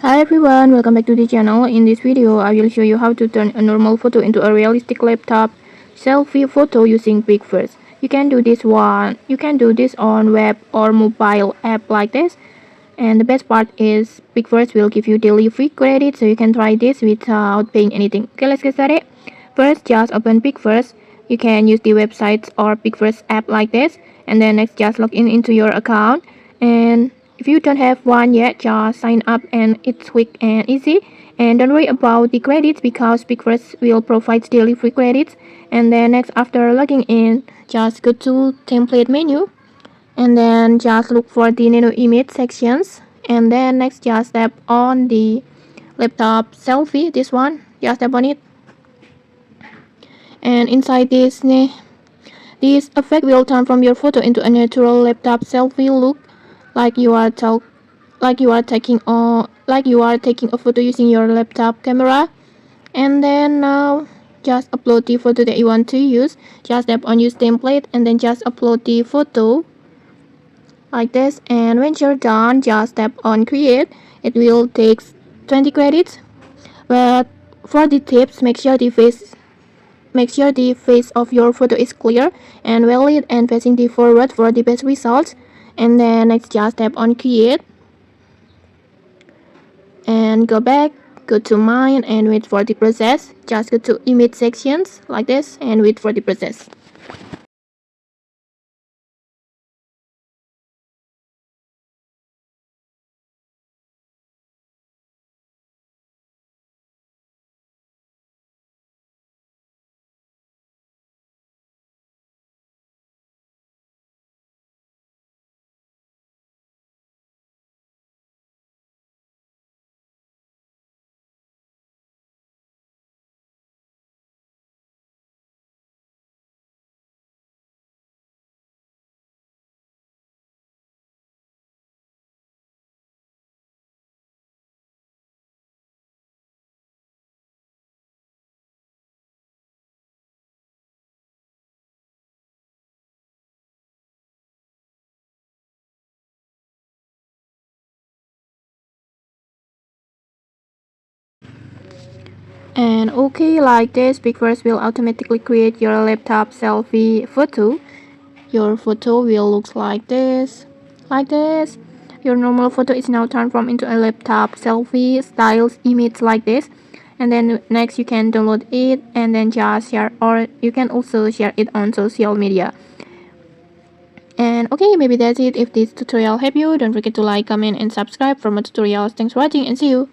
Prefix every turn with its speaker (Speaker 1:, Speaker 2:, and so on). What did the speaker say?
Speaker 1: Hi everyone, welcome back to the channel. In this video, I will show you how to turn a normal photo into a realistic laptop selfie photo using PixVerse. You can do this on web or mobile app like this. And the best part is PixVerse will give you daily free credit, so you can try this without paying anything. Okay, let's get started. First, just open PixVerse. You can use the websites or PixVerse app like this. And then next, just log in into your account. And if you don't have one yet, just sign up and it's quick and easy. And don't worry about the credits because PixVerse will provide daily free credits. And then next, after logging in, just go to template menu and then just look for the nano image sections, and then next just tap on the laptop selfie, this one, just tap on it. And inside this effect will turn from your photo into a natural laptop selfie look, like you are taking a photo using your laptop camera. And then now just upload the photo that you want to use. Just tap on use template and then just upload the photo like this. And when you're done, just tap on create. It will take 20 credits, but for the tips, make sure the face of your photo is clear and valid and facing the forward for the best results. And then next just tap on create and go to mine and wait for the process. Just go to image sections like this and wait for the process. And okay, like this, PixVerse will automatically create your laptop selfie photo. Your photo will look like this. Like this. Your normal photo is now transformed into a laptop selfie styles image like this. And then next you can download it and then just share, or you can also share it on social media. And okay, maybe that's it. If this tutorial helped you, don't forget to like, comment and subscribe for more tutorials. Thanks for watching and see you.